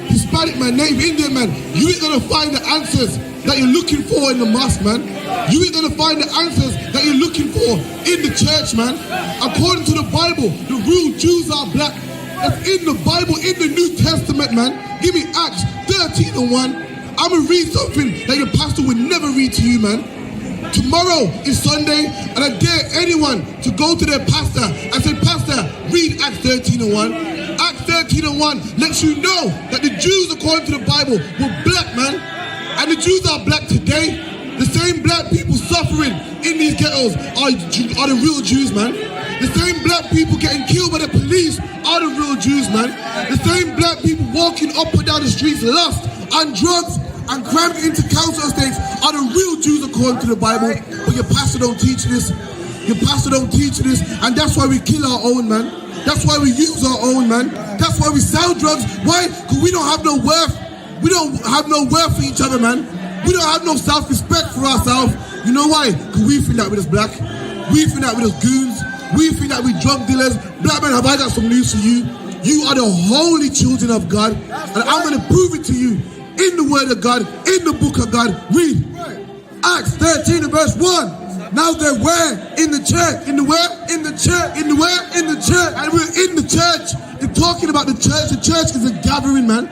Hispanic man, Native Indian man, you ain't gonna find the answers that you're looking for in the mosque, man. You ain't gonna find the answers that you're looking for in the church, man. According to the Bible, the real Jews are black. It's in the Bible, in the New Testament, man. Give me Acts 13:1. I'm gonna read something that your pastor would never read to you, man. Tomorrow is Sunday, and I dare anyone to go to their pastor and say, Pastor, read Acts 13:1. Acts 13:1 lets you know that the Jews, according to the Bible, were black, man. And the Jews are black today. The same black people suffering in these ghettos are the real Jews, man. The same black people getting killed by the police are the real Jews, man. The same black people walking up and down the streets lost on drugs and crammed into council estates are the real Jews according to the Bible. But your pastor don't teach this. Your pastor don't teach this, and that's why we kill our own, man. That's why we use our own, man. That's why we sell drugs. Why? Because we don't have no worth. We don't have no worth for each other, man. We don't have no self-respect for ourselves. You know why? Because we think that we're just black. We think that we're just goons. We think that we're drug dealers. Black man, have I got some news for you? You are the holy children of God, and I'm going to prove it to you in the word of God, in the book of God. Read Acts 13 and verse 1. Now they're where? In the church. In the where? In the church. In the where? In the church. And we're in the church. They're talking about the church. The church is a gathering, man.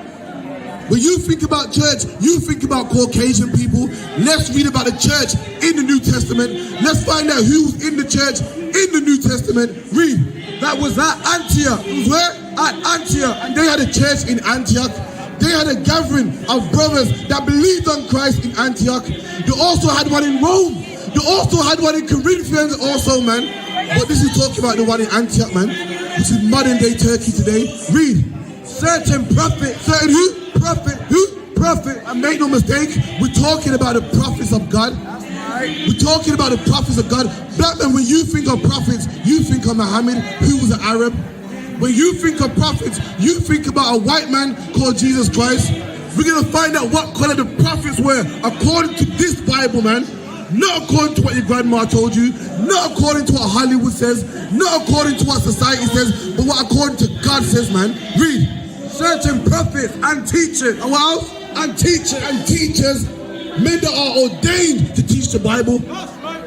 When you think about church, you think about Caucasian people. Let's read about the church in the New Testament. Let's find out who was in the church in the New Testament. Read. That was at Antioch. It was where? At Antioch. And they had a church in Antioch. They had a gathering of brothers that believed on Christ in Antioch. They also had one in Rome. They also had one in Corinthians also, man. But this is talking about the one in Antioch, man. This is modern day Turkey today. Read. Certain prophet. Certain who? Prophet. Who? Prophet. And make no mistake, we're talking about the prophets of God. We're talking about the prophets of God. Black man, when you think of prophets, you think of Muhammad, who was an Arab. When you think of prophets, you think about a white man called Jesus Christ. We're going to find out what color the prophets were according to this Bible, man. Not according to what your grandma told you, not according to what Hollywood says, not according to what society says, but what according to God says, man. Read. Certain prophets and teachers. And what else? And teachers. And teachers, men that are ordained to teach the Bible.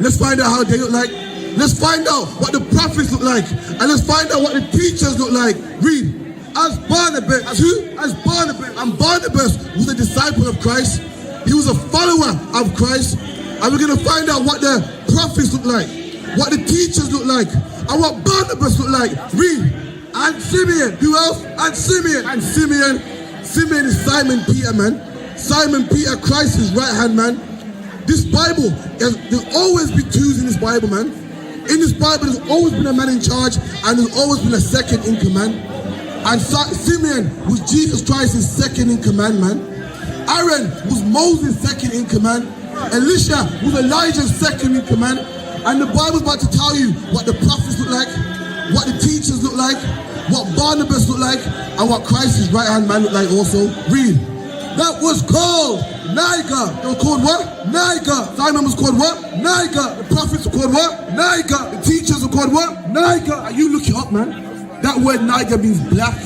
Let's find out how they look like. Let's find out what the prophets look like. And let's find out what the teachers look like. Read. As Barnabas. As who? As Barnabas. And Barnabas was a disciple of Christ. He was a follower of Christ. And we're going to find out what the prophets look like, what the teachers look like, and what Barnabas look like. Read. And Simeon. Who else? And Simeon. And Simeon. Simeon is Simon Peter, man. Simon Peter, Christ's right-hand man. This Bible, there's always been twos in this Bible, man. In this Bible, there's always been a man in charge, and there's always been a second in command. And Simeon was Jesus Christ's second in command, man. Aaron was Moses' second in command. Elisha was Elijah's second in command. And the Bible's about to tell you what the prophets look like, what the teachers look like, what Barnabas look like, and what Christ's right-hand man look like also. Read. That was called Niger. They were called what? Niger. Simon was called what? Niger. The prophets were called what? Niger. The teachers were called what? Niger. And you look it up, man. That word Niger means black.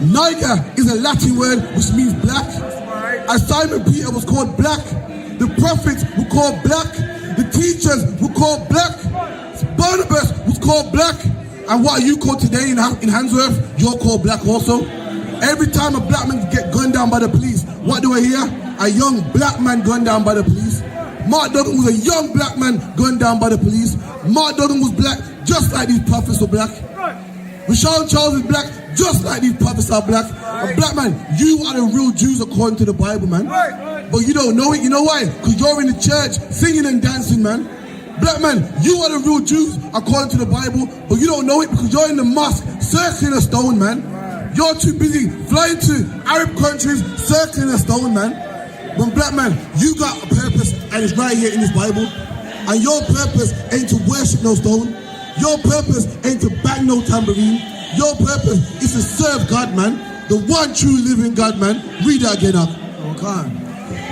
Niger is a Latin word which means black. And Simon Peter was called black. The prophets were called black. The teachers were called black. Barnabas was called black. And what are you called today in Handsworth? You're called black also. Every time a black man get gunned down by the police, what do I hear? A young black man gunned down by the police. Mark Duggan was a young black man gunned down by the police. Mark Duggan was black, just like these prophets were black. Rashawn Charles is black, just like these prophets are black. And black man, you are the real Jews according to the Bible, man. But you don't know it. You know why? Because you're in the church singing and dancing, man. Black man, you are the real Jews according to the Bible, but you don't know it because you're in the mosque circling a stone, man. You're too busy flying to Arab countries circling a stone, man. When black man, you got a purpose and it's right here in this Bible. And your purpose ain't to worship no stone. Your purpose ain't to bang no tambourine. Your purpose is to serve God, man. The one true living God, man. Read that again up. Okay.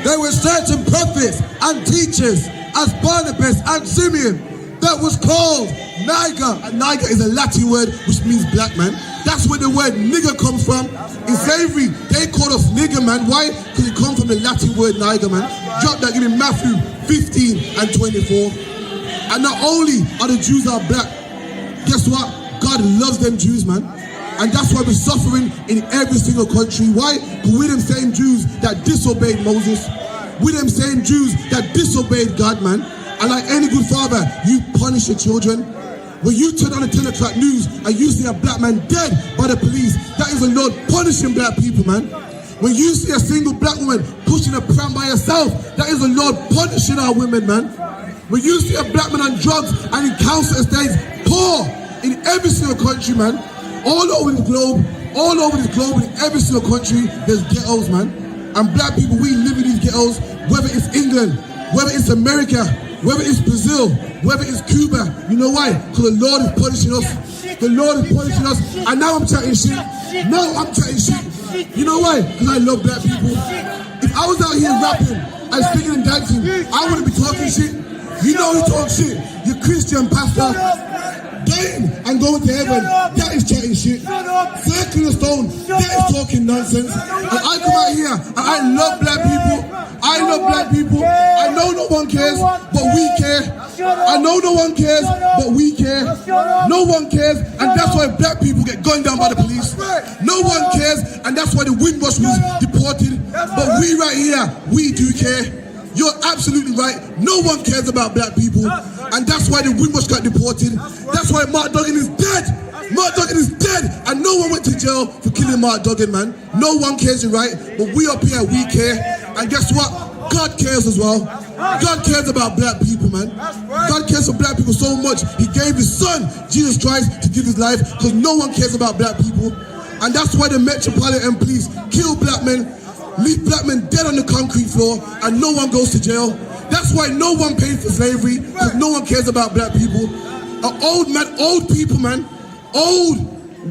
There were certain prophets and teachers as Barnabas and Simeon, that was called Niger. And Niger is a Latin word which means black, man. That's where the word nigger comes from. In slavery, they called us nigger, man. Why? Because it comes from the Latin word Niger, man. Drop that, give me Matthew 15 and 24. And not only are the Jews are black, guess what? God loves them Jews, man. And that's why we're suffering in every single country. Why? Because we're them same Jews that disobeyed Moses. We're them same Jews that disobeyed God, man. And like any good father, you punish your children. When you turn on the 10 o'clock news and you see a black man dead by the police, that is the Lord punishing black people, man. When you see a single black woman pushing a pram by herself, that is the Lord punishing our women, man. When you see a black man on drugs and in council estates, poor in every single country, man. All over the globe, in every single country, there's ghettos, man. And black people, we live in these ghettos, whether it's England, whether it's America, whether it's Brazil, whether it's Cuba. You know why? Because the Lord is punishing us. The Lord is punishing us. And now I'm chatting shit. Now I'm chatting shit. You know why? Because I love black people. If I was out here rapping and singing and dancing, I wouldn't be talking shit. You know who talks shit? Your Christian pastor. Dying and going to heaven, that is chatting shit. Circling a stone, that is talking nonsense. And I come out here and I love black people. I love black people. I know no one cares, but we care. I know no one cares, but we care. No one cares, and that's why black people get gunned down by the police. No one cares, and that's why the Windrush was deported. But we right here, we do care. You're absolutely right. No one cares about black people. And that's why the Windrush got deported. That's why Mark Duggan is dead. Mark Duggan is dead. And no one went to jail for killing Mark Duggan, man. No one cares, you're right. But we up here, we care. And guess what? God cares as well. God cares about black people, man. God cares for black people so much. He gave his son, Jesus Christ, to give his life. Because no one cares about black people. And that's why the Metropolitan Police kill black men, leave black men dead on the concrete floor, and no one goes to jail. That's why no one pays for slavery, because no one cares about black people. Old people, man, old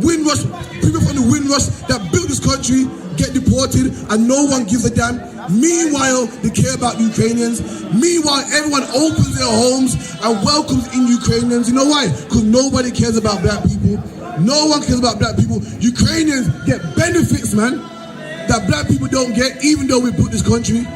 Windrush, people from the Windrush that built this country get deported, and no one gives a damn. Meanwhile, they care about Ukrainians. Meanwhile, everyone opens their homes and welcomes in Ukrainians. You know why? Because nobody cares about black people. No one cares about black people. Ukrainians get benefits, man, that black people don't get, even though we built this country.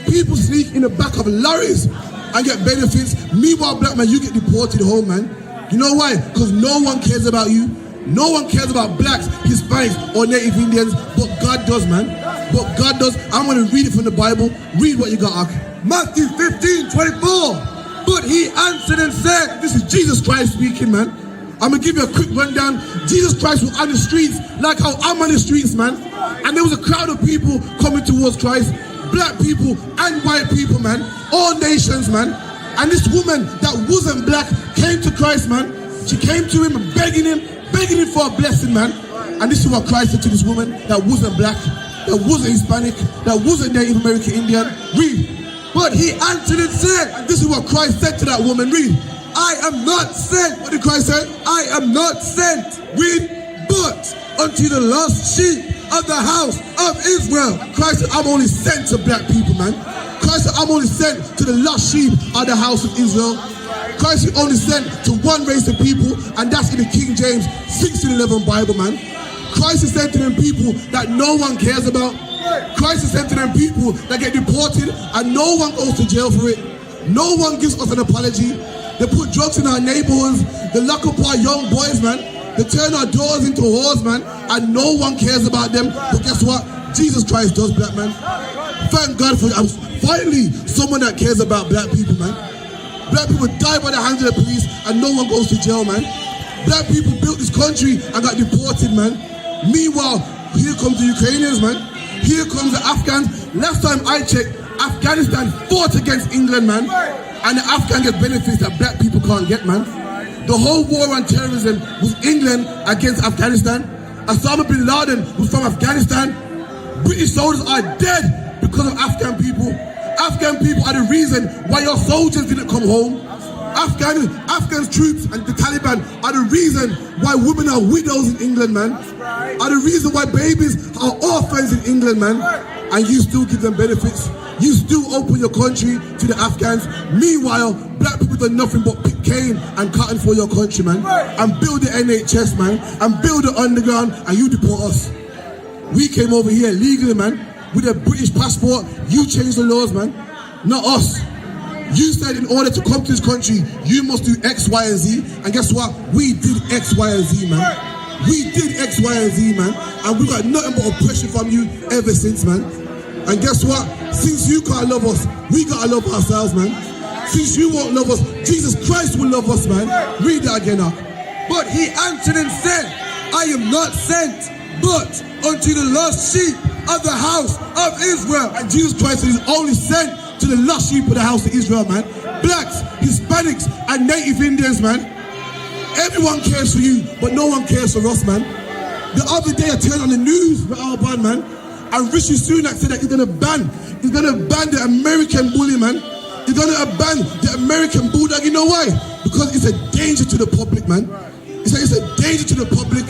People sneak in the back of lorries and get benefits. Meanwhile, black man, you get deported home, man. You know why? Because no one cares about you. No one cares about blacks, Hispanics, or Native Indians, but God does, man. But God does. I'm going to read it from the Bible. Read what you got, Ak. Matthew 15:24. But he answered and said, this is Jesus Christ speaking, man. I'm going to give you a quick rundown. Jesus Christ was on the streets like how I'm on the streets, man. And there was a crowd of people coming towards Christ. Black people and white people, man. All nations, man. And this woman that wasn't black came to Christ, man. She came to him and begging him for a blessing, man. And this is what Christ said to this woman that wasn't black, that wasn't Hispanic, that wasn't Native American Indian. Read. But he answered and said, and this is what Christ said to that woman. Read. I am not sent. What did Christ say? I am not sent. Read. But unto the lost sheep of the house of Israel. Christ said, I'm only sent to black people, man. Christ said, I'm only sent to the lost sheep of the house of Israel. Christ is only sent to one race of people, and that's in the King James 16:11 Bible, man. Christ is sent to them people that no one cares about. Christ is sent to them people that get deported and no one goes to jail for it. No one gives us an apology. They put drugs in our neighborhoods. They lock up our young boys, man. They turn our doors into whores, man, and no one cares about them. But guess what? Jesus Christ does, black man. Thank God for finally someone that cares about black people, man. Black people die by the hands of the police and no one goes to jail, man. Black people built this country and got deported, man. Meanwhile, here comes the Ukrainians, man. Here comes the Afghans. Last time I checked, Afghanistan fought against England, man. And the Afghan get benefits that black people can't get, man. The whole war on terrorism was England against Afghanistan. Osama bin Laden was from Afghanistan. British soldiers are dead because of Afghan people. Afghan people are the reason why your soldiers didn't come home. Afghan troops and the Taliban are the reason why women are widows in England, man. Are the reason why babies are orphans in England, man. And you still give them benefits. You still open your country to the Afghans. Meanwhile, black people done nothing but pick cane and cotton for your country, man. And build the NHS, man. And build the underground, and you deport us. We came over here legally, man. With a British passport, you changed the laws, man. Not us. You said in order to come to this country, you must do X, Y, and Z. And guess what? We did X, Y, and Z, man. We did X, Y, and Z, man. And we got nothing but oppression from you ever since, man. And guess what? Since you can't love us, we gotta love ourselves, man. Since you won't love us, Jesus Christ will love us, man. Read that again now. But he answered and said, I am not sent, but unto the lost sheep of the house of Israel. And Jesus Christ is only sent to the lost sheep of the house of Israel, man. Blacks, Hispanics, and Native Indians, man. Everyone cares for you, but no one cares for us, man. The other day I turned on the news with Alban, man, and Rishi Sunak said that he's gonna ban the American bully, man. He's gonna ban the American bulldog. You know why? Because it's a danger to the public, man. He said it's a danger to the public.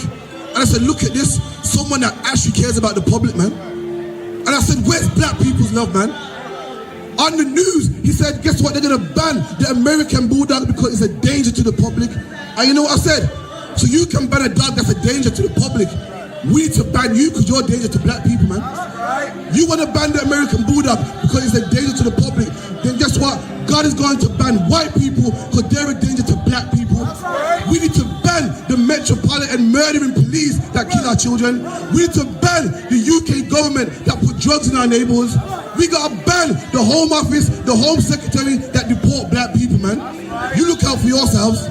And I said, look at this, someone that actually cares about the public, man. And I said, where's black people's love, man? On the news, he said, guess what? They're gonna ban the American bulldog because it's a danger to the public. And you know what I said? So you can ban a dog that's a danger to the public. We need to ban you because you're a danger to black people, man. You want to ban the American bulldog because it's a danger to the public. Then guess what? God is going to ban white people because they're a danger to black people. We need to ban the metropolitan murdering police that kill our children. We need to ban the UK government that put drugs in our neighborhoods. We got to ban the Home Office, the Home Secretary that deport black people, man. You look out for yourselves.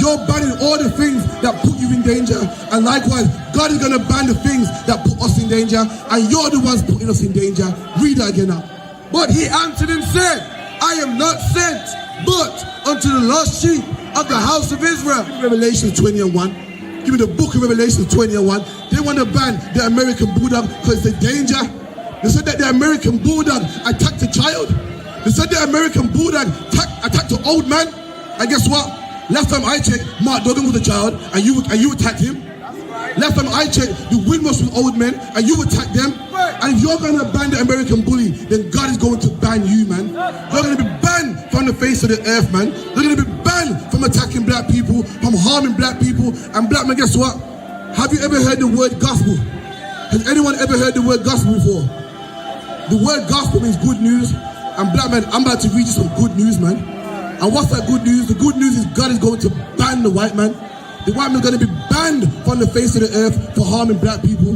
You're banning all the things that put you in danger. And likewise, God is going to ban the things that put us in danger. And you're the ones putting us in danger. Read that again now. But he answered and said, I am not sent, but unto the lost sheep of the house of Israel. Revelation 20 and 1. Give me the book of Revelation 20 and 1. They want to ban the American bulldog because it's a danger. They said that the American bulldog attacked a child. They said the American bulldog attacked an old man. And guess what? Last time I checked, Mark Duggan was a child, and you attacked him. Last time I checked, the Windrush was old men, and you attacked them. And if you're going to ban the American bully, then God is going to ban you, man. You're going to be banned from the face of the earth, man. You're going to be banned from attacking black people, from harming black people. And black men, guess what? Have you ever heard the word gospel? Has anyone ever heard the word gospel before? The word gospel means good news. And black men, I'm about to read you some good news, man. And what's that good news? The good news is God is going to ban the white man. The white man is going to be banned from the face of the earth for harming black people,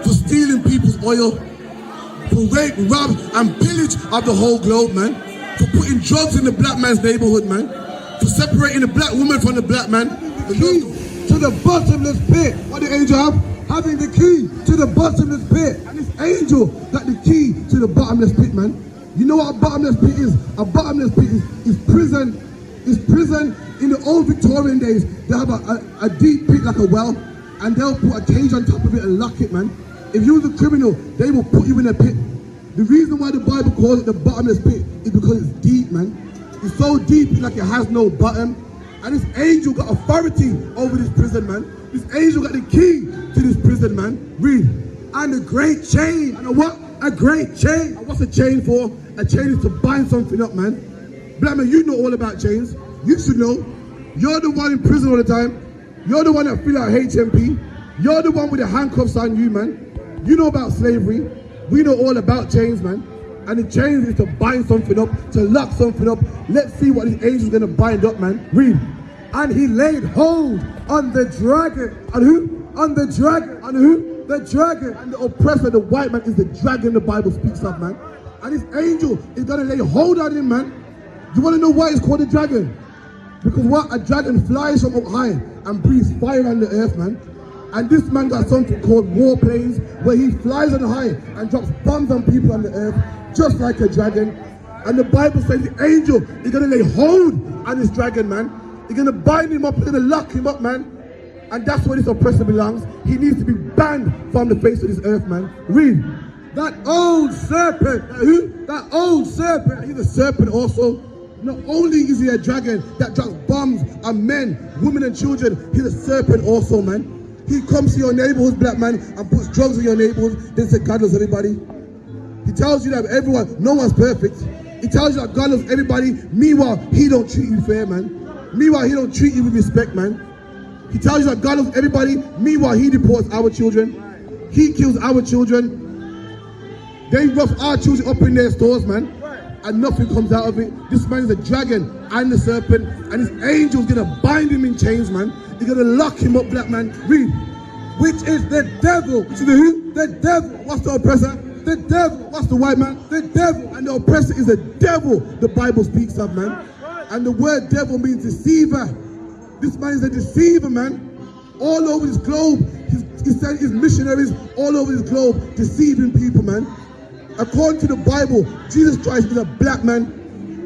for stealing people's oil, for rape, rob, and pillage of the whole globe, man. For putting drugs in the black man's neighborhood, man. For separating the black woman from the black man. The key to the bottomless pit. What the angel have? Having the key to the bottomless pit. And this angel got the key to the bottomless pit, man. You know what a bottomless pit is? A bottomless pit is prison. Is prison. In the old Victorian days, they have a deep pit like a well, and they'll put a cage on top of it and lock it, man. If you was a criminal, they will put you in a pit. The reason why the Bible calls it the bottomless pit is because it's deep, man. It's so deep, it's like it has no bottom. And this angel got authority over this prison, man. This angel got the key to this prison, man. Read. And a great chain. And a what? A great chain. And what's a chain for? A chain is to bind something up, man. Black man, you know all about chains. You should know. You're the one in prison all the time. You're the one that fill out HMP. You're the one with the handcuffs on you, man. You know about slavery. We know all about chains, man. And the chains is to bind something up, to lock something up. Let's see what this angel's gonna bind up, man. Read. And he laid hold on the dragon. On who? On the dragon. On who? The dragon. And the oppressor, the white man, is the dragon the Bible speaks of, man. And this angel is gonna lay hold on him, man. You wanna know why it's called a dragon? Because what? A dragon flies from up high and breathes fire on the earth, man. And this man got something called warplanes, where he flies on high and drops bombs on people on the earth, just like a dragon. And the Bible says the angel is gonna lay hold on this dragon, man. He's gonna bind him up, he's gonna lock him up, man. And that's where this oppressor belongs. He needs to be banned from the face of this earth, man. Read. That old serpent. Who? That old serpent. He's a serpent also. Not only is he a dragon that drops bombs on men, women and children, he's a serpent also, man. He comes to your neighborhood, black man, and puts drugs in your neighborhood, then says God loves everybody. He tells you that everyone, no one's perfect. He tells you that God loves everybody. Meanwhile, he don't treat you fair, man. Meanwhile, he don't treat you with respect, man. He tells you that God loves everybody. Meanwhile, he deports our children. He kills our children. They rough our children up in their stores, man. And nothing comes out of it. This man is a dragon and the serpent. And his angel's gonna bind him in chains, man. They're gonna lock him up, black man. Read. Which is the devil. To the who? The devil. What's the oppressor? The devil. What's the white man? The devil. And the oppressor is the devil the Bible speaks of, man. And the word devil means deceiver. This man is a deceiver, man. All over this globe, he sent his missionaries all over this globe deceiving people, man. According to the Bible, Jesus Christ is a black man.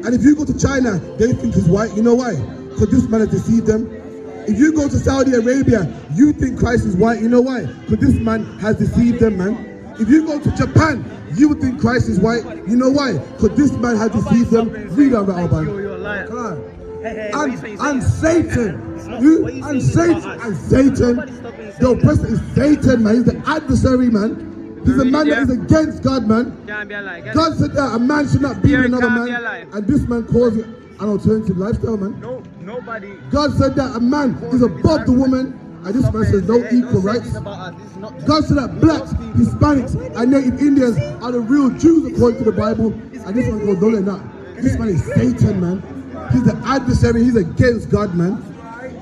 And if you go to China, they think he's white. You know why? Because this man has deceived them. If you go to Saudi Arabia, you think Christ is white. You know why? Because this man has deceived them, man. If you go to Japan, you would think Christ is white. You know why? Because this man has deceived them. Read on that, Alban. Come on. And Satan. And Satan. The oppressor is Satan, man. He's the adversary, man. He's a man that is against God, man. God said that a man should not be with another man. And this man calls it an alternative lifestyle, man. Nobody. God said that a man is above the woman. And this man says no equal rights. God said that blacks, Hispanics, and Native Indians are the real Jews according to the Bible. And this one goes, no, they're not. This man is Satan, man. He's the adversary. He's against God, man.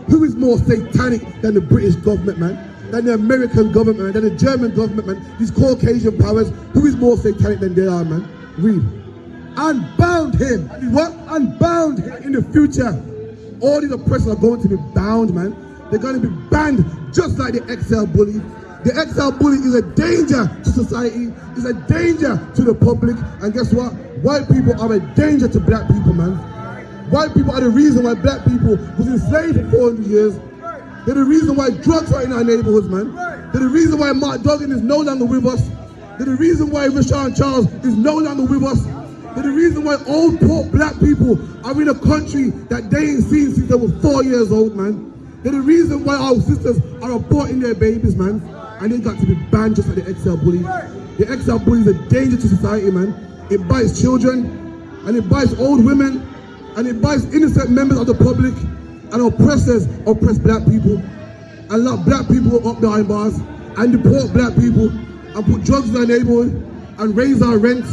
Who is more satanic than the British government, man? Than the American government, man? Than the German government, man? These Caucasian powers. Who is more satanic than they are, man? Read. And bound him. What? And bound him. In the future, all these oppressors are going to be bound, man. They're going to be banned just like the XL bully. The XL bully is a danger to society. It's a danger to the public. And guess what? White people are a danger to black people, man. White people are the reason why black people was enslaved for 400 years. They're the reason why drugs are in our neighborhoods, man. They're the reason why Mark Duggan is no longer with us. They're the reason why Rashawn Charles is no longer with us. They're the reason why old poor black people are in a country that they ain't seen since they were 4 years old, man. They're the reason why our sisters are aborting their babies, man. And they got to be banned just like the XL bully. The XL bully is a danger to society, man. It bites children, and it bites old women, and it bites innocent members of the public. And oppressors oppress black people and lock black people up behind bars and deport black people and put drugs in our neighborhood and raise our rent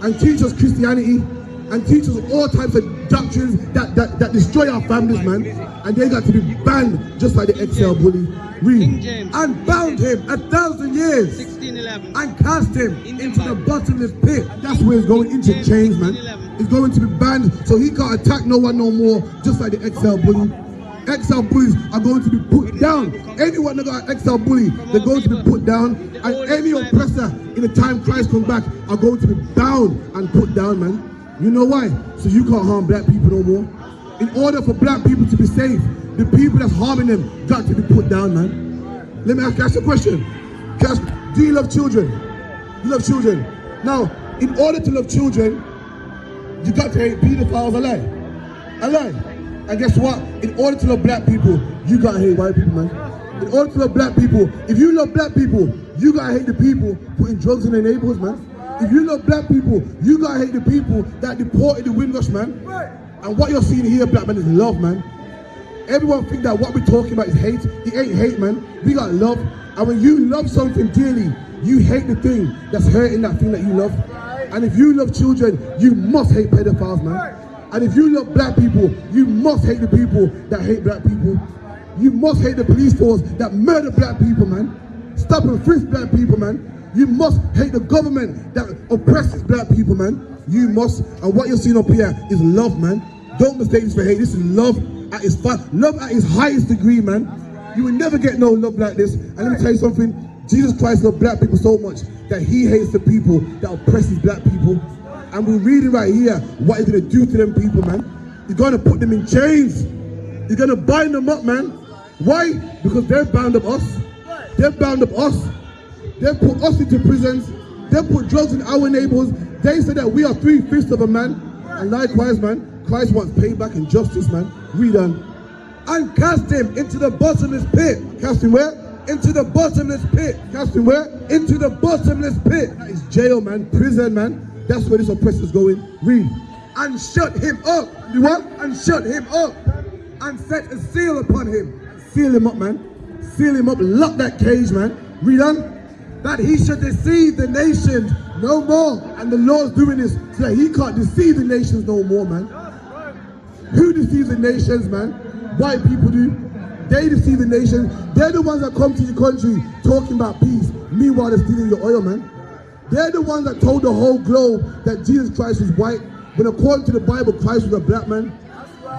and teach us Christianity and teach us all types of doctrines that destroy our families, man. And they got to be banned just like the XL bully. Read. And bound him 1,000 years 1611. and cast him into the bottomless pit. That's where it's going, into chains, man. It's going to be banned so he can't attack no one no more, just like the XL bully. XL bullies are going to be put down. Anyone that got an XL bully, they're going to be put down. And any oppressor in the time Christ comes back are going to be bound and put down, man. You know why? So you can't harm black people no more. In order for black people to be safe, the people that's harming them got to be put down, man. Let me ask you a question. Do you love children? You love children. Now, in order to love children, you got to hate pedophiles. A lie. And guess what? In order to love black people, you got to hate white people, man. In order to love black people, if you love black people, you got to hate the people putting drugs in their neighborhoods, man. If you love black people, you got to hate the people that deported the Windrush, man. And what you're seeing here, black man, is love, man. Everyone think that what we're talking about is hate. It ain't hate, man. We got love. And when you love something dearly, you hate the thing that's hurting that thing that you love. And if you love children, you must hate pedophiles, man. And if you love black people, you must hate the people that hate black people. You must hate the police force that murder black people, man. Stop and frisk black people, man. You must hate the government that oppresses black people, man. You must. And what you're seeing up here is love, man. Don't mistake this for hate. This is love at its love at its highest degree, man. You will never get no love like this. And let me tell you something. Jesus Christ loved black people so much that he hates the people that oppresses black people. And we're reading right here what he's going to do to them people, man. He's going to put them in chains. He's going to bind them up, man. Why? Because they've bound up us. They've bound up us. They've put us into prisons. They've put drugs in our neighborhoods. They said that we are 3/5 of a man. And likewise, man, Christ wants payback and justice, man. Read on. And cast him into the bottomless pit. Cast him where? Into the bottomless pit. Cast him where? Into the bottomless pit. That is jail, man. Prison, man. That's where this oppressor is going. Read. And shut him up. Do what? And shut him up. And set a seal upon him. Seal him up, man. Seal him up. Lock that cage, man. Read on. That he should deceive the nations no more. And the Lord's doing this so that he can't deceive the nations no more, man. Who deceives the nations, man? White people do. They deceive the nations. They're the ones that come to your country talking about peace. Meanwhile, they're stealing your oil, man. They're the ones that told the whole globe that Jesus Christ was white, when according to the Bible, Christ was a black man.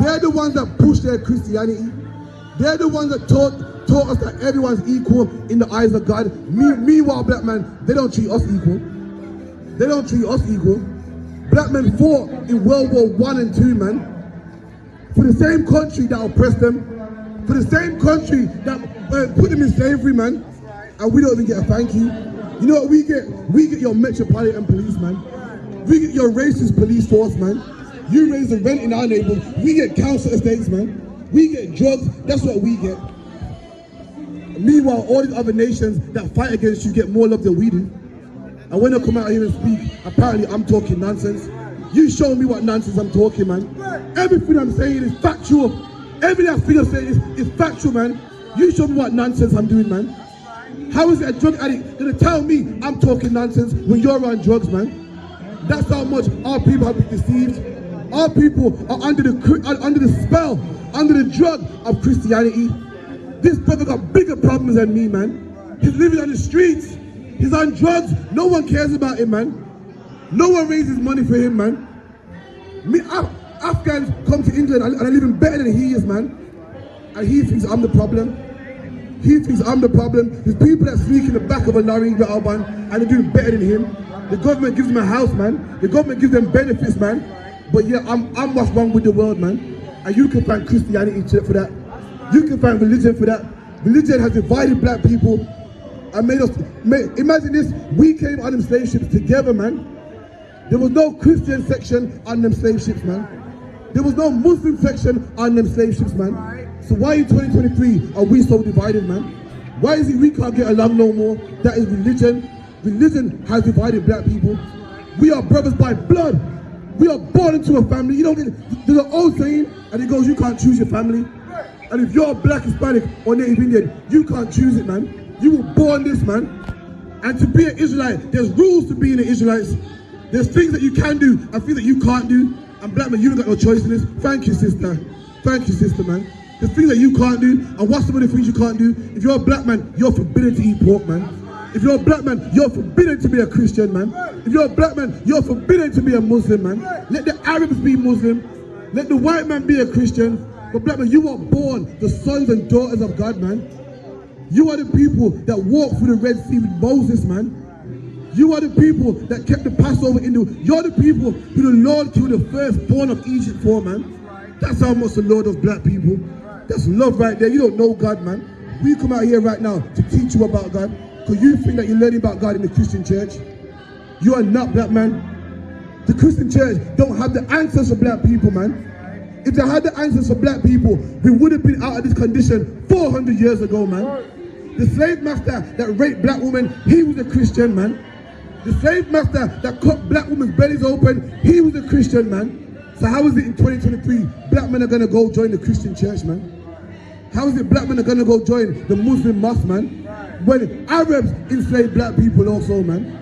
They're the ones that pushed their Christianity. They're the ones that taught us that everyone's equal in the eyes of God. Meanwhile, black men, they don't treat us equal. They don't treat us equal. Black men fought in World War I and II, man. For the same country that oppressed them. For the same country that put them in slavery, man. And we don't even get a thank you. You know what we get? We get your metropolitan police, man. We get your racist police force, man. You raise the rent in our neighborhood. We get council estates, man. We get drugs. That's what we get. Meanwhile, all these other nations that fight against you get more love than we do. And when I come out here and speak, apparently I'm talking nonsense. You show me what nonsense I'm talking, man. Everything I'm saying is factual. Everything I'm saying is factual, man. You show me what nonsense I'm doing, man. How is it a drug addict gonna tell me I'm talking nonsense when you're on drugs, man? That's how much our people have been deceived. Our people are under the spell, under the drug of Christianity. This brother got bigger problems than me, man. He's living on the streets. He's on drugs. No one cares about him, man. No one raises money for him, man. Afghans come to England and are living better than he is, man. And he thinks I'm the problem. He thinks I'm the problem. There's people that sneak in the back of a lorry with Alban and they're doing better than him. The government gives them a house, man. The government gives them benefits, man. But yeah, I'm what's wrong with the world, man. And you can find Christianity for that. You can find religion for that. Religion has divided black people and made us, imagine this, we came on them slave ships together, man. There was no Christian section on them slave ships, man. There was no Muslim section on them slave ships, man. So why in 2023 are we so divided, man? Why is it we can't get along no more? That is religion. Religion has divided black people. We are brothers by blood. We are born into a family. You don't get, there's an old saying, and it goes, you can't choose your family. And if you're black, Hispanic, or Native Indian, you can't choose it, man. You were born this, man. And to be an Israelite, there's rules to being an Israelite. There's things that you can do and things that you can't do. And black man, you don't got no choice in this. Thank you, sister. Thank you, sister, man. There's things that you can't do. And what's some of the things you can't do? If you're a black man, you're forbidden to eat pork, man. If you're a black man, you're forbidden to be a Christian, man. If you're a black man, you're forbidden to be a Muslim, man. Let the Arabs be Muslim. Let the white man be a Christian. But black man, you are born the sons and daughters of God, man. You are the people that walked through the Red Sea with Moses, man. You are the people that kept the Passover in the... You're the people who the Lord killed the firstborn of Egypt for, man. That's how much the Lord does black people. That's love right there. You don't know God, man. We come out here right now to teach you about God. Because you think that you're learning about God in the Christian church. You are not, black man. The Christian church don't have the answers for black people, man. If they had the answers for black people, we would have been out of this condition 400 years ago, man. The slave master that raped black women, he was a Christian, man. The slave master that cut black women's bellies open, he was a Christian, man. So how is it in 2023, black men are going to go join the Christian church, man? How is it black men are going to go join the Muslim mosque, man? When Arabs enslaved black people also, man.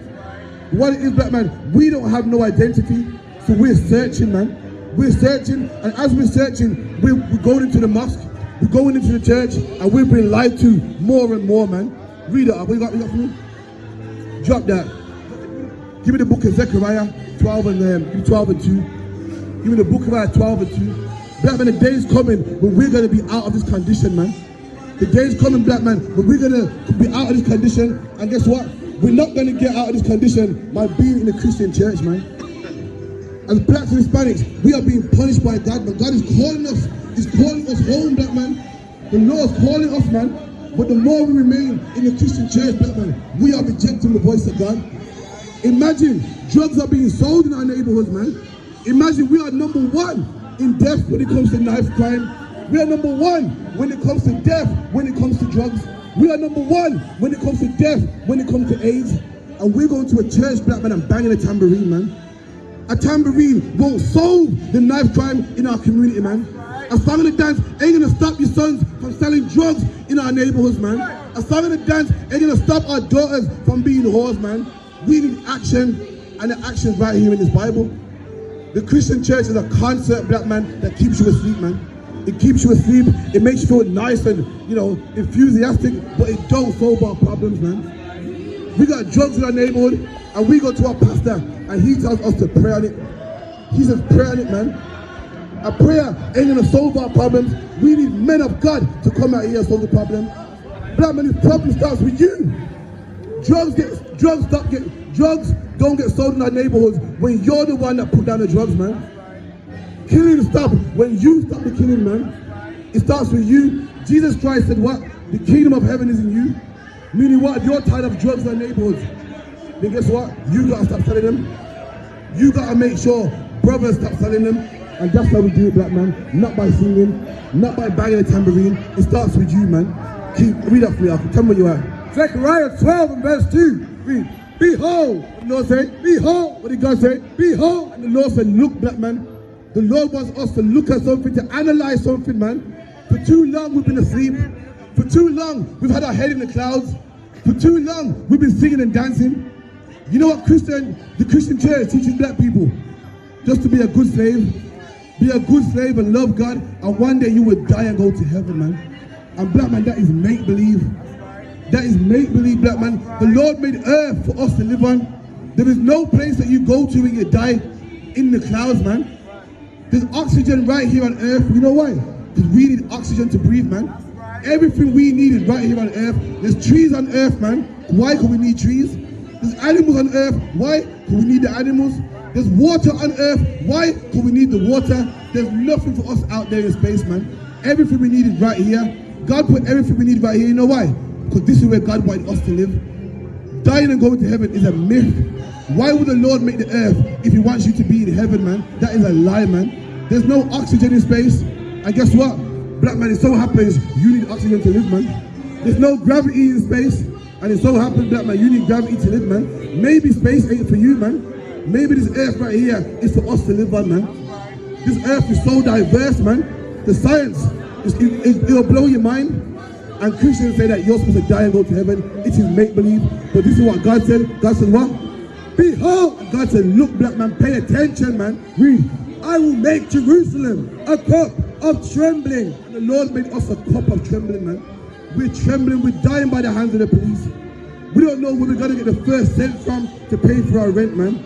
What it is, black man, we don't have no identity, so we're searching, man. We're searching, and as we're searching, we're going into the mosque, we're going into the church, and we're being lied to more and more, man. Read it up. What you got for me? Drop that. Give me the book of Zechariah 12 and 2. Give me the book of Zechariah 12 and 2. Black man, the day is coming when we're going to be out of this condition, man. The day is coming, black man, when we're going to be out of this condition, and guess what? We're not going to get out of this condition by being in the Christian church, man. As blacks and Hispanics, we are being punished by God, but God is calling us. He's calling us home, black man. The Lord is calling us, man. But the more we remain in the Christian church, black man, we are rejecting the voice of God. Imagine drugs are being sold in our neighborhoods, man. Imagine we are number one in death when it comes to knife crime. We are number one when it comes to death, when it comes to drugs. We are number one when it comes to death, when it comes to AIDS. And we're going to a church, black man, and banging a tambourine, man. a tambourine won't solve the knife crime in our community, man. A song and a dance ain't gonna stop your sons from selling drugs in our neighborhoods, man. A song and a dance ain't gonna stop our daughters from being whores, man. We need action, and the action's right here in this Bible. The Christian church is a concert, black man, that keeps you asleep, man. It keeps you asleep, it makes you feel nice and, you know, enthusiastic, but it don't solve our problems, man. We got drugs in our neighborhood, and we go to our pastor, and he tells us to pray on it. He says, pray on it, man. A prayer ain't gonna solve our problems. We need men of God to come out here and solve the problem. Black man, this problem starts with you. Drugs don't get sold in our neighborhoods when you're the one that put down the drugs, man. Killing stop when you stop the killing, man. It starts with you. Jesus Christ said what? The kingdom of heaven is in you. Meaning what? If you're tired of drugs in our neighborhoods, then guess what? You gotta stop selling them. You gotta make sure brothers stop selling them. And that's how we do it, black man. Not by singing, not by banging a tambourine. It starts with you, man. Read that for me. Tell me where you are. Zechariah 12 and verse 2. Read. Behold, what the Lord said. Behold, what did God say? Behold. And the Lord said, look, black man. The Lord wants us to look at something, to analyze something, man. For too long we've been asleep. For too long we've had our head in the clouds. For too long we've been singing and dancing. You know what the Christian church teaches black people? Just to be a good slave. Be a good slave and love God, and one day you will die and go to heaven, man. And black man, that is make-believe. That is make-believe, black man. The Lord made earth for us to live on. There is no place that you go to when you die in the clouds, man. There's oxygen right here on earth. You know why? Because we need oxygen to breathe, man. Everything we need is right here on earth. There's trees on earth, man. Why could we need trees? There's animals on earth. Why could we need the animals? There's water on earth. Why could we need the water? There's nothing for us out there in space, man. Everything we need is right here. God put everything we need right here. You know why? Because this is where God wanted us to live. Dying and going to heaven is a myth. Why would the Lord make the earth if he wants you to be in heaven, man? That is a lie, man. There's no oxygen in space. And guess what? Black man, it so happens you need oxygen to live, man. There's no gravity in space. And it so happens, black man, you need gravity to live, man. Maybe space ain't for you, man. Maybe this earth right here is for us to live on, man. This earth is so diverse, man. The science, it'll blow your mind. And Christians say that you're supposed to die and go to heaven. It is make-believe. But this is what God said. God said what? Behold! And God said, look, black man, pay attention, man. Read. I will make Jerusalem a cup of trembling. And the Lord made us a cup of trembling, man. We're trembling. We're dying by the hands of the police. We don't know where we're going to get the first cent from to pay for our rent, man.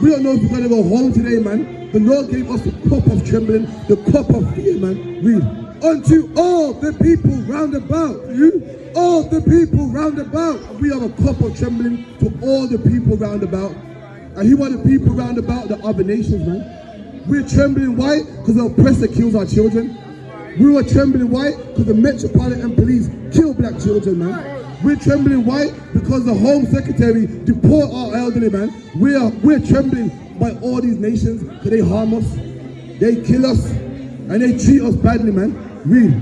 We don't know if we're going to go home today, man. The Lord gave us the cup of trembling, the cup of fear, man. Read. Unto all the people round about. You? All the people round about. We have a cup of trembling to all the people round about. And he wanted people round about the other nations, man. We're trembling. Why? Because the oppressor kills our children. We were trembling. Why? Because the Metropolitan Police kill black children, man. We're trembling. Why? Because the Home Secretary deport our elderly, man. We're trembling by all these nations because they harm us, they kill us, and they treat us badly, man. Read.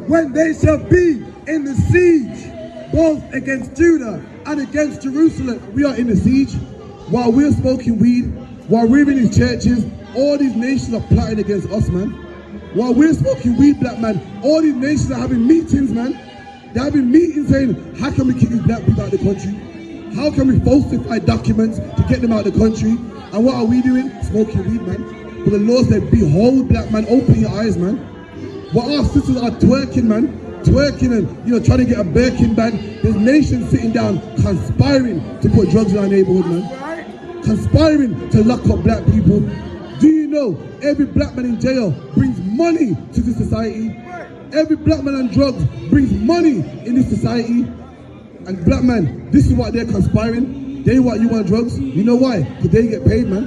When they shall be in the siege, both against Judah and against Jerusalem. We are in the siege. While we're smoking weed, while we're in these churches, all these nations are plotting against us, man. While we're smoking weed, black man, all these nations are having meetings, man. They're having meetings saying, how can we kick these black people out of the country? How can we falsify documents to get them out of the country? And what are we doing? Smoking weed, man. But the Lord said, behold, black man, open your eyes, man. While our sisters are twerking, man, twerking and, trying to get a Birkin bag, there's nations sitting down conspiring to put drugs in our neighborhood, man. Conspiring to lock up black people. Do you know every black man in jail brings money to this society? Every black man on drugs brings money in this society. And black man, this is what they're conspiring. They want you on drugs. You know why? Because they get paid, man.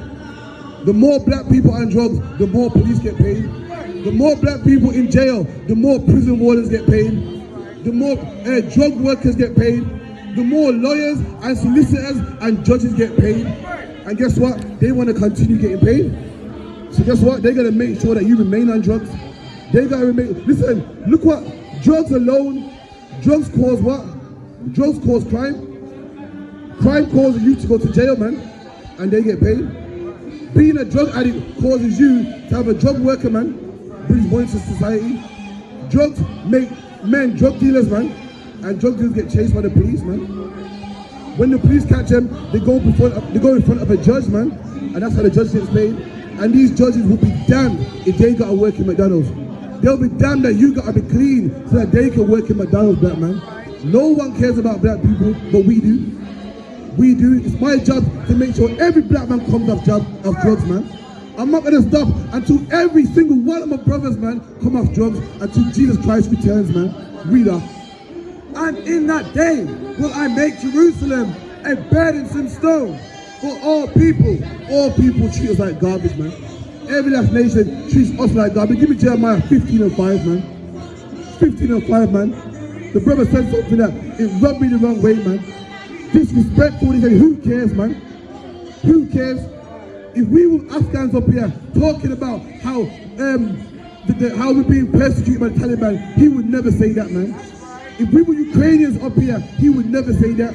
The more black people on drugs, the more police get paid. The more black people in jail, the more prison wardens get paid. The more drug workers get paid. The more lawyers and solicitors and judges get paid. And guess what? They want to continue getting paid. So guess what? They're going to make sure that you remain on drugs. They got to remain. Listen, look what drugs alone. Drugs cause what? Drugs cause crime. Crime causes you to go to jail, man, and they get paid. Being a drug addict causes you to have a drug worker, man. Brings money to society. Drugs make men drug dealers, man. And drug dealers get chased by the police, man. When the police catch them, they go in front of a judge, man. And that's how the judge gets paid. And these judges will be damned if they gotta work in McDonald's. They'll be damned that you gotta be clean so that they can work in McDonald's, black man. No one cares about black people, but we do. We do. It's my job to make sure every black man comes off drugs, man. I'm not gonna stop until every single one of my brothers, man, come off drugs until Jesus Christ returns, man. Read up. And in that day will I make Jerusalem a burdensome stone for all people. All people treat us like garbage, man. Every last nation treats us like garbage. Give me Jeremiah 15:5, man. 15:5, man. The brother said something that it rubbed me the wrong way, man. Disrespectful. He said, who cares, man? Who cares? If we were Afghans up here talking about how how we're being persecuted by the Taliban, he would never say that, man. If we were Ukrainians up here, he would never say that.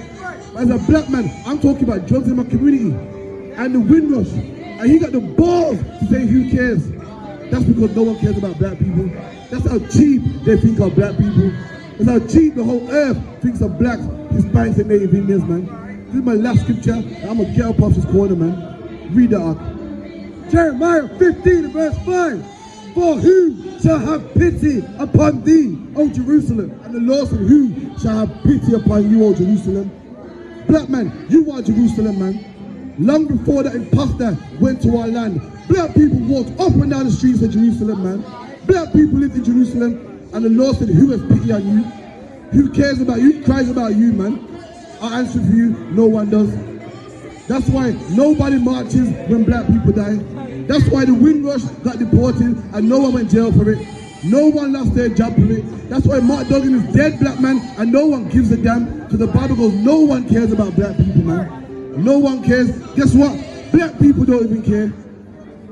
As a black man, I'm talking about drugs in my community and the Windrush, and he got the balls to say who cares. That's because no one cares about black people. That's how cheap they think of black people. That's how cheap the whole earth thinks of blacks, Hispanics, and Native Indians, man. This is my last scripture, and I'm gonna get up off this corner, man. Read that up. Jeremiah 15:5. For who shall have pity upon thee, O Jerusalem? And the Lord said, who shall have pity upon you, O Jerusalem? Black man, you are Jerusalem, man. Long before that imposter went to our land, black people walked up and down the streets of Jerusalem, man. Black people lived in Jerusalem, and the Lord said, who has pity on you? Who cares about you? Who cries about you, man? I answer for you, no one does. That's why nobody marches when black people die. That's why the Windrush got deported and no one went jail for it. No one lost their job for it. That's why Mark Duggan is dead, black man, and no one gives a damn. Because the Bible goes, no one cares about black people, man. No one cares. Guess what? Black people don't even care.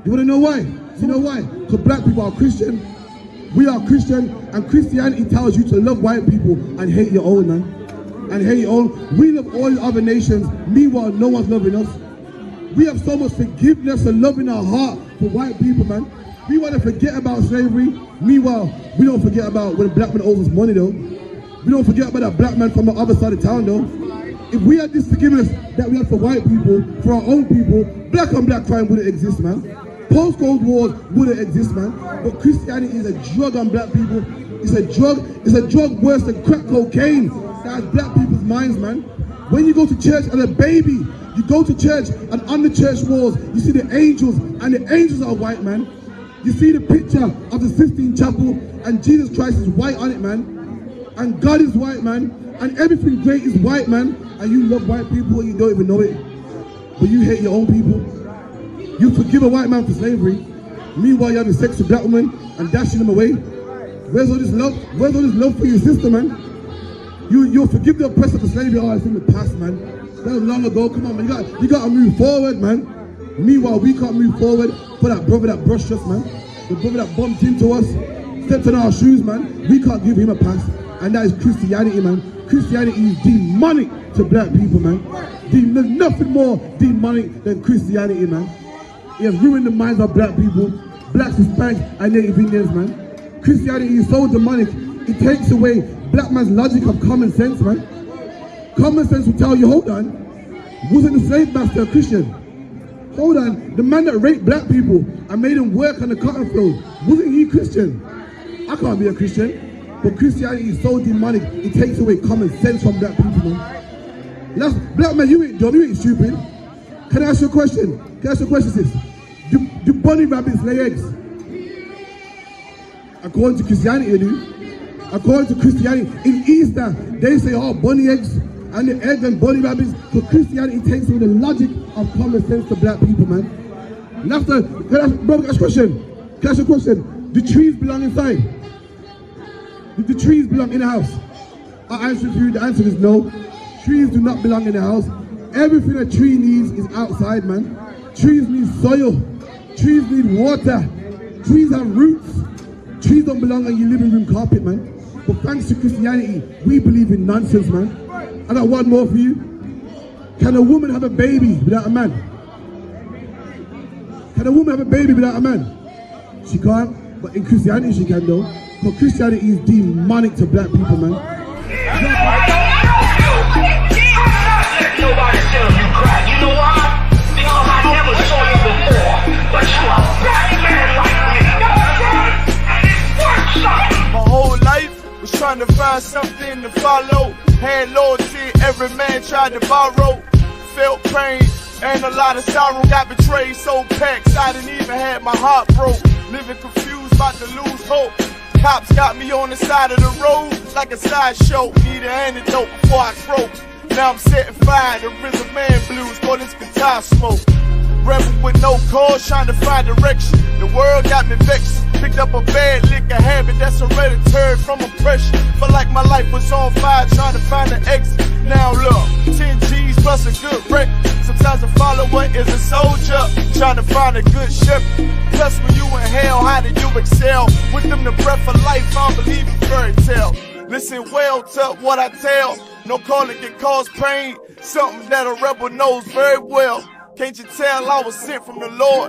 You want to know why? You know why? Because black people are Christian. We are Christian, and Christianity tells you to love white people and hate your own, man. And hate your own. We love all the other nations. Meanwhile, no one's loving us. We have so much forgiveness and love in our heart for white people, man. We want to forget about slavery. Meanwhile, we don't forget about when a black man owes us money, though. We don't forget about that black man from the other side of town, though. If we had this forgiveness that we have for white people, for our own people, black on black crime wouldn't exist, man. Post-Cold Wars wouldn't exist, man. But Christianity is a drug on black people. It's a drug worse than crack cocaine. That has black people's minds, man. When you go to church as a baby, you go to church and on the church walls, you see the angels, and the angels are white, man. You see the picture of the Sistine Chapel, and Jesus Christ is white on it, man. And God is white, man. And everything great is white, man. And you love white people and you don't even know it. But you hate your own people. You forgive a white man for slavery. Meanwhile, you're having sex with black women and dashing them away. Where's all this love? Where's all this love for your sister, man? You'll forgive the oppressor for slavery. Oh, it's in the past, man. That was long ago. Come on, man. You got to move forward, man. Meanwhile, we can't move forward for that brother that brushed us, man. The brother that bumped into us, stepped on our shoes, man. We can't give him a pass. And that is Christianity, man. Christianity is demonic to black people, man. There's nothing more demonic than Christianity, man. It has ruined the minds of black people, blacks, Hispanics, and Native Indians, man. Christianity is so demonic, it takes away black man's logic of common sense, man. Common sense will tell you, hold on, wasn't the slave master a Christian? Hold on, the man that raped black people and made them work on the cotton field, wasn't he Christian? I can't be a Christian. But Christianity is so demonic, it takes away common sense from black people, man. Black man, you ain't dumb, you ain't stupid. Can I ask you a question? Can I ask you a question, sis? Do bunny rabbits lay eggs? According to Christianity, they do. According to Christianity, in Easter, they say, oh, bunny eggs and the eggs and bunny rabbits. So Christianity takes away the logic of common sense to black people, man. Can I ask a question? Can I ask you a question? Do trees belong inside? Do the trees belong in the house? I answer for you, the answer is no. Trees do not belong in the house. Everything a tree needs is outside, man. Trees need soil. Trees need water. Trees have roots. Trees don't belong on your living room carpet, man. But thanks to Christianity, we believe in nonsense, man. I got one more for you. Can a woman have a baby without a man? Can a woman have a baby without a man? She can't. But in Christianity she can though. Because Christianity is demonic to black people, man. Nobody tell you cry. You know why? Because I never saw you before. But you a black man like me. My whole life was trying to find something to follow. Had loyalty, every man tried to borrow. Felt pain and a lot of sorrow. Got betrayed, so packed, I didn't even have my heart broke. Living confused, about to lose hope. Cops got me on the side of the road like a sideshow. Need an antidote before I croak. Now I'm setting fire to rhythm man blues for this guitar smoke. Rebel with no cause, trying to find direction. The world got me vexed. Picked up a bad liquor habit that's hereditary from oppression. Felt like my life was on fire, trying to find an exit. Now look, 10 G's plus a good wreck. Sometimes a follower is a soldier, trying to find a good shepherd. Plus when you in hell, how do you excel? With them the breath of life, I don't believe in fairy tale. Listen well to what I tell. No calling can cause pain. Something that a rebel knows very well. Can't you tell I was sent from the Lord?